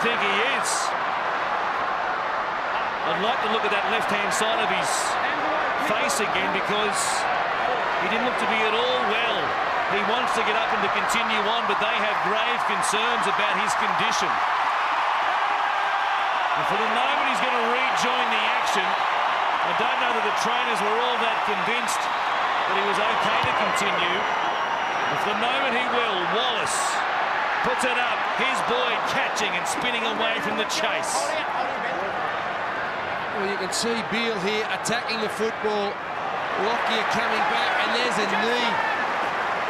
think he is. I'd like to look at that left-hand side of his face again, because he didn't look to be at all well. He wants to get up and to continue on, but they have grave concerns about his condition. And for the moment, he's going to rejoin the action. I don't know that the trainers were all that convinced that he was okay to continue. But for the moment, he will. Wallace puts it up. Here's Boyd catching and spinning away from the chase. Well, you can see Beale here attacking the football. Lockyer coming back, and there's a knee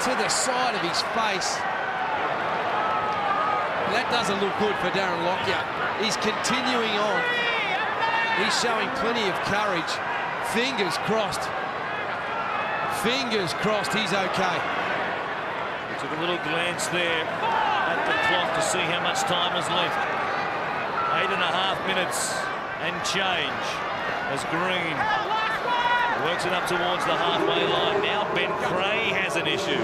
to the side of his face. That doesn't look good for Darren Lockyer. He's continuing on. He's showing plenty of courage. Fingers crossed. Fingers crossed he's okay. Took a little glance there at the clock to see how much time was left. 8.5 minutes and change as Green works it up towards the halfway line. Now Ben Creagh has an issue.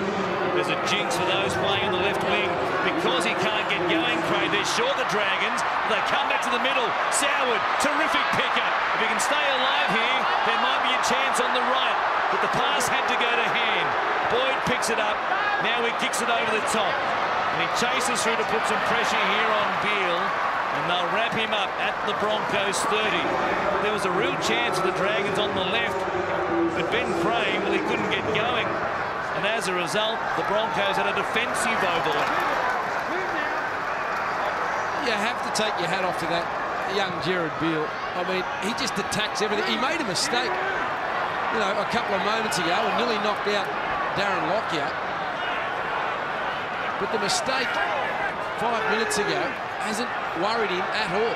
There's a jinx for those playing on the left wing because he can't get going. Creagh, they're short the Dragons. They come back to the middle. Soward, terrific pickup. If he can stay alive here, there might be a chance on the right. But the pass had to go to hand. Boyd picks it up. Now he kicks it over the top. And he chases through to put some pressure here on Beale. And they'll wrap him up at the Broncos 30. There was a real chance for the Dragons on the left, but Ben Creagh, well, he couldn't get going. And as a result, the Broncos had a defensive overlap. You have to take your hat off to that young Jared Beale. I mean, he just attacks everything. He made a mistake, you know, a couple of moments ago and nearly knocked out Darren Lockyer. But the mistake 5 minutes ago hasn't worried him at all.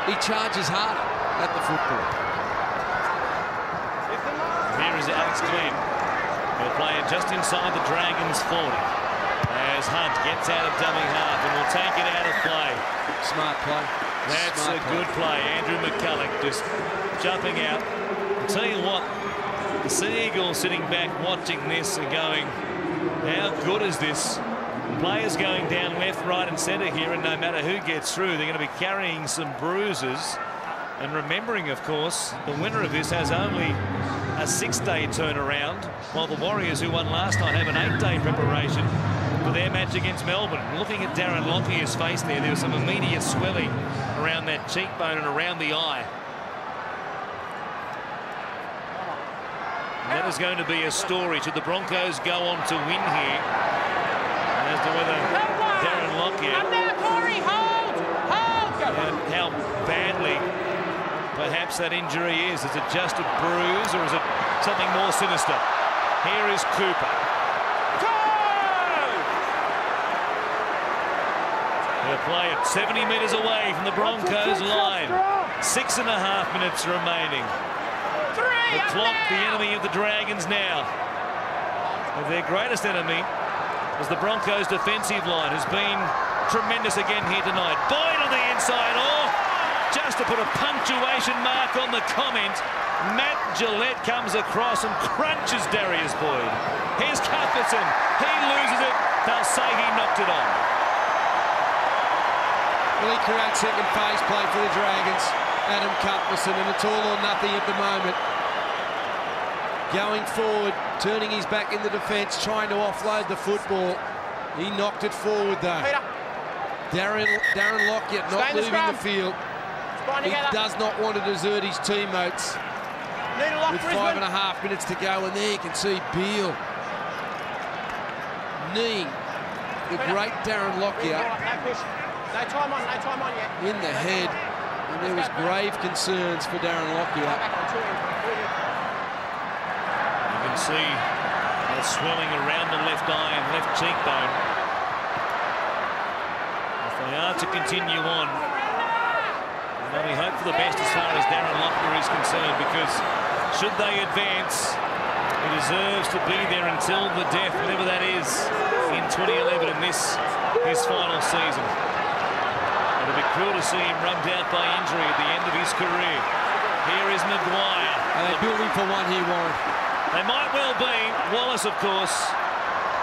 He charges harder at the football. Here is Alex Glenn. He'll play it just inside the Dragons 40. As Hunt gets out of dummy half and will take it out of play. Smart play. That's a good play. Andrew McCulloch just jumping out. I'll tell you what, the Sea Eagles sitting back watching this and going, how good is this? Players going down left, right and centre here, and no matter who gets through, they're going to be carrying some bruises. And remembering, of course, the winner of this has only a 6-day turnaround, while the Warriors, who won last night, have an 8-day preparation for their match against Melbourne. Looking at Darren Lockyer's face there was some immediate swelling around that cheekbone and around the eye. And that is going to be a story. Should the Broncos go on to win here, as to whether Darren Lockyer and how badly perhaps that injury is. Is it just a bruise or is it something more sinister? Here is Cooper. They'll play it 70 metres away from the Broncos line. 6.5 minutes remaining. The clock, the enemy of the Dragons now. And their greatest enemy as the Broncos' defensive line has been tremendous again here tonight. Boyd on the inside. Oh, just to put a punctuation mark on the comment, Matt Gillette comes across and crunches Darius Boyd. Here's Cuthbertson. He loses it. They'll say he knocked it on. Well, he creates second phase play for the Dragons, Adam Cuthbertson, and it's all or nothing at the moment. Going forward, turning his back in the defence, trying to offload the football. He knocked it forward, though. Darren Lockyer not leaving the field. He does not want to desert his teammates. With 5.5 minutes to go, and there you can see Beale kneeing the great Darren Lockyer in the head, and there was grave concerns for Darren Lockyer. You can see that swelling around the left eye and left cheekbone. If they are to continue on, well, we hope for the best as far as Darren Lockyer is concerned, because should they advance, he deserves to be there until the death, whatever that is, in 2011 in this, his final season. It'll be cruel to see him rubbed out by injury at the end of his career. Here is Maguire. Are they building for one here, Warren? They might well be. Wallace, of course,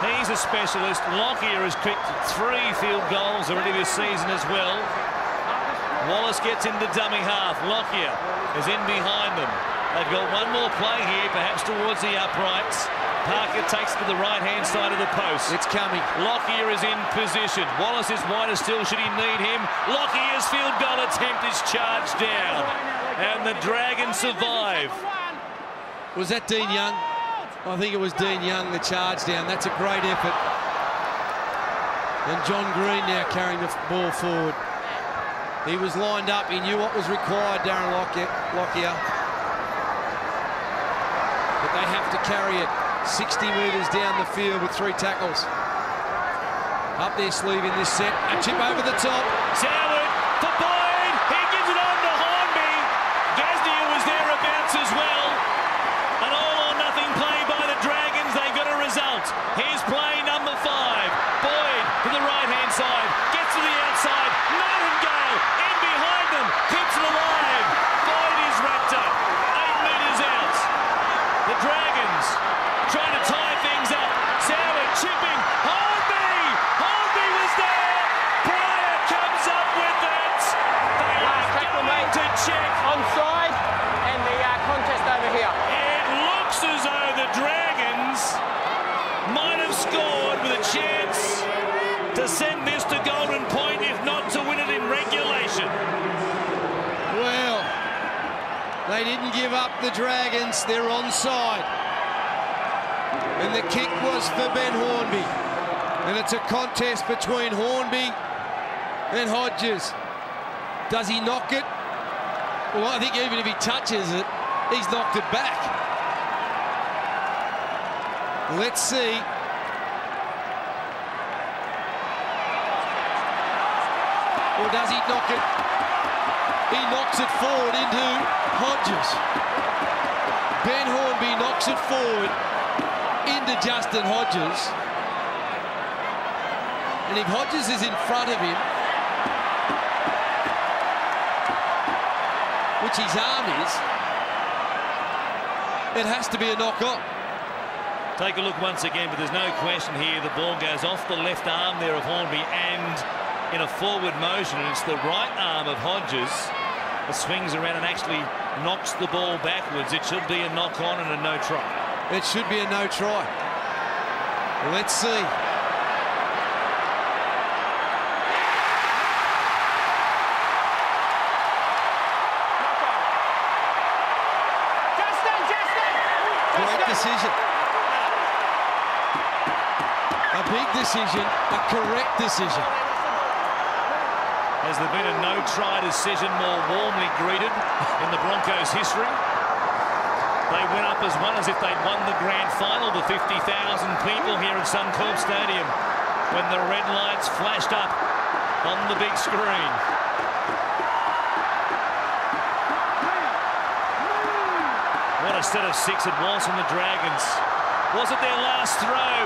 He's a specialist. Lockyer has kicked 3 field goals already this season as well. Wallace gets into dummy half. Lockyer is in behind them. They've got one more play here, perhaps towards the uprights. Parker takes to the right-hand side of the post. It's coming. Lockyer is in position. Wallace is wider still should he need him. Lockyer's field goal attempt is charged down. And the Dragons survive. Was that Dean Young? I think it was Dean Young, the charge down. That's a great effort. And John Green now carrying the ball forward. He was lined up. He knew what was required, Darren Lockyer. But they have to carry it 60 metres down the field with 3 tackles. Up their sleeve in this set. A chip over the top. Soward for Boyd. He gives it on to Hornby. Gaznia was thereabouts as well. An all-or-nothing play by the Dragons. They got a result. Here's play number 5. Boyd to the right-hand side. Gets to the outside. Martingale in behind them. Keeps it alive. Boyd is wrapped up. 8 metres out. The Dragons trying to tie things up. Soward chipping. Hornby! Hornby was there. Pryor comes up with it. They are going to check. Onside and the contest over here. It looks as though the Dragons might have scored with a chance to send this to golden point, if not to win it in regulation. Well, they didn't give up, the Dragons. They're onside. And the kick was for Ben Hornby. And it's a contest between Hornby and Hodges. Does he knock it? Well, I think even if he touches it, he's knocked it back. Let's see. Or does he knock it? He knocks it forward into Hodges. Ben Hornby knocks it forward into Justin Hodges. And if Hodges is in front of him, which his arm is, it has to be a knock-on. Take a look once again, but there's no question here. The ball goes off the left arm there of Hornby and in a forward motion. And it's the right arm of Hodges that swings around and actually knocks the ball backwards. It should be a knock-on and a no try. It should be a no try. Let's see. Great decision. A big decision, a correct decision. Has there been a no-try decision more warmly greeted in the Broncos' history? They went up as one as if they'd won the grand final, the 50,000 people here at Suncorp Stadium, when the red lights flashed up on the big screen. What a set of 6 it was from the Dragons. Was it their last throw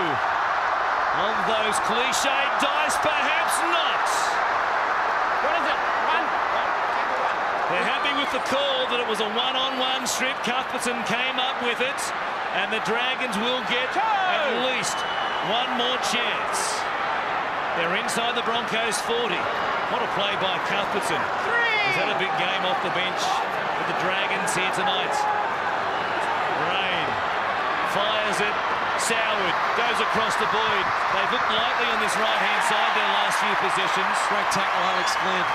of those cliched dice? Perhaps not. What is it? One? They're happy with the call that it was a one-on-one strip. Cuthbertson came up with it, and the Dragons will get at least one more chance. They're inside the Broncos 40. What a play by Cuthbertson. He's had a big game off the bench with the Dragons here tonight. Rain fires it. Soward goes across to Boyd. They've looked lightly on this right-hand side their last few possessions. Great tackle, Alex Glenn.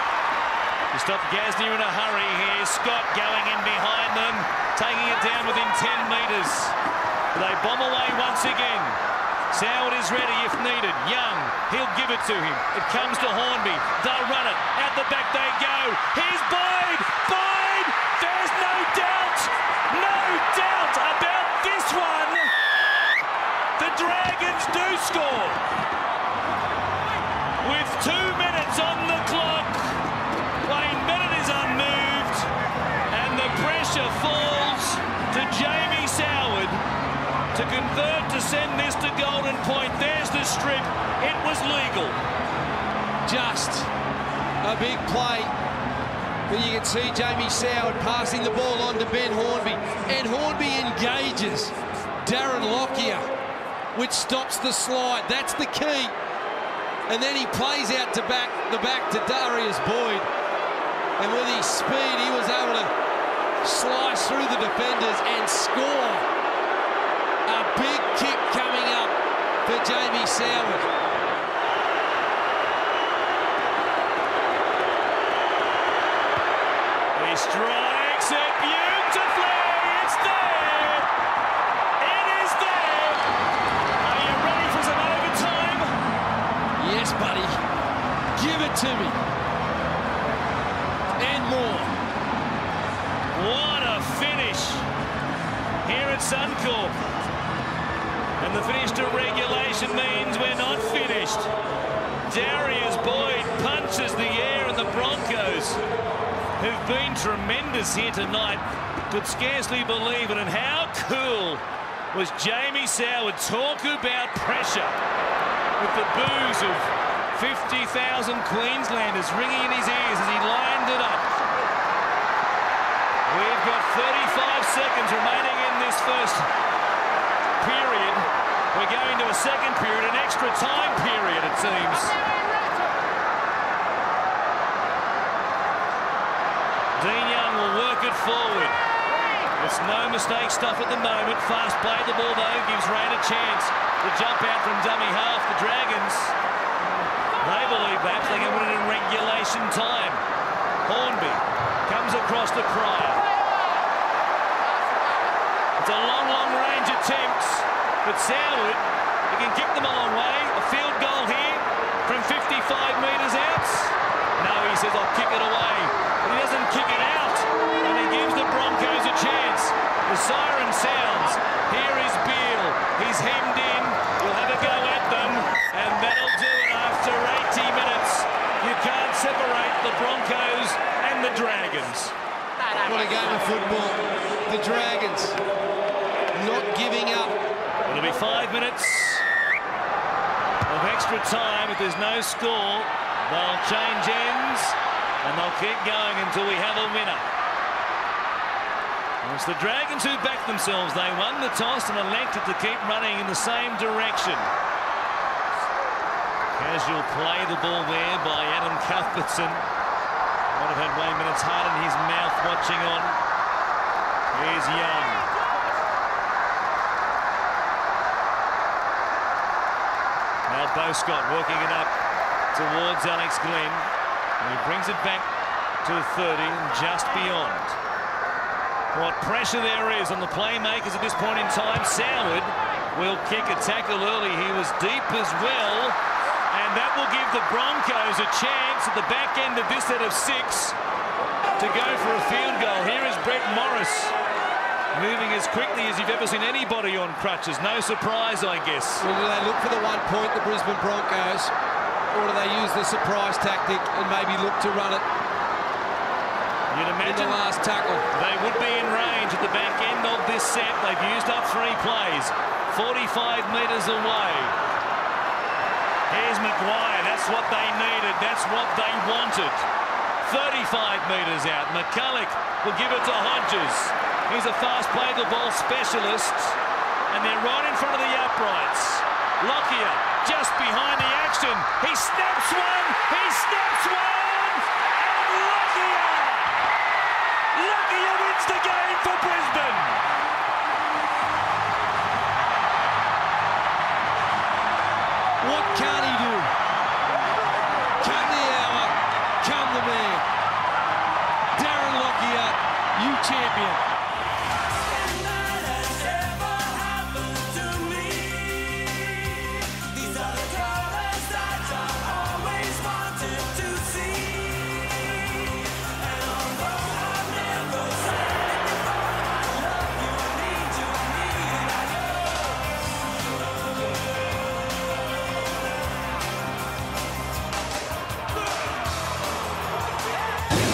To stop Gaznia in a hurry here. Scott going in behind them, taking it down within 10 metres. They bomb away once again. Soward is ready if needed. Young, he'll give it to him. It comes to Hornby. They'll run it. Out the back they go. Here's Boyd. Boyd! There's no doubt about this one. The Dragons do score. With 2 minutes on the clock, Wayne Bennett is unmoved, and the pressure falls to Jamie Soward to convert to send this to golden point. There's the strip. It was legal. Just a big play. But you can see Jamie Soward passing the ball on to Ben Hornby. And Hornby engages Darren Lockyer. which stops the slide. That's the key. And then he plays out to the back to Darius Boyd. And with his speed, he was able to slice through the defenders and score. A big kick coming up for Jamie Soward. He strikes it beautifully. It's there. It is there. Are you ready for some overtime? Yes, buddy. Give it to me. And more. What a finish here at Suncorp. And the finish to regulation means we're not finished. Darius Boyd punches the air, and the Broncos, who've been tremendous here tonight, could scarcely believe it. And how cool was Jamie Soward? Talk about pressure, with the boos of 50,000 Queenslanders ringing in his ears as he lined it up. We've got 35 seconds remaining in this first period. We're going to a second period, an extra time period, it seems. Dean Young will work it forward. It's no mistake stuff at the moment. Fast play the ball, though, gives Rain a chance. The jump out from dummy half. The Dragons, they believe perhaps they can win it in regulation time. Hornby comes across to Pryor. It's a long range attempt, but Soward, he can kick them a long way. A field goal here from 55 metres out. No, he says, I'll kick it away. But he doesn't kick it out, and he gives the Broncos a chance. The siren sounds. Here is Beale. He's hemmed in. He'll have a go at them, and that'll do it after 80 minutes. You can't separate the Broncos and the Dragons. What a game of football. The Dragons not giving up. It'll be 5 minutes of extra time. If there's no score, they'll change ends and they'll keep going until we have a winner. And it's the Dragons who backed themselves. They won the toss and elected to keep running in the same direction. Casual play the ball there by Adam Cuthbertson. Might have had Wayne Bennett's heart in his mouth watching on. Here's Young. Now Boscott working it up towards Alex Glenn. And he brings it back to 30 and just beyond. What pressure there is on the playmakers at this point in time. Soward will kick a tackle early. He was deep as well. And that will give the Broncos a chance at the back end of this set of 6 to go for a field goal. Here is Brett Morris, moving as quickly as you've ever seen anybody on crutches. No surprise, I guess. Well, do they look for the 1 point, the Brisbane Broncos, or do they use the surprise tactic and maybe look to run it? You'd imagine in the last tackle. They would be in range at the back end of this set. They've used up 3 plays, 45 metres away. Here's Maguire. That's what they needed. That's what they wanted. 35 metres out. McCulloch will give it to Hodges. He's a fast play the ball specialist, and they're right in front of the uprights. Lockyer just behind the action. He snaps one. He snaps one. And Lockyer wins the game for Brisbane. What can he do? Come the hour, come the man. Darren Lockyer, you champion.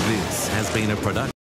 This has been a production.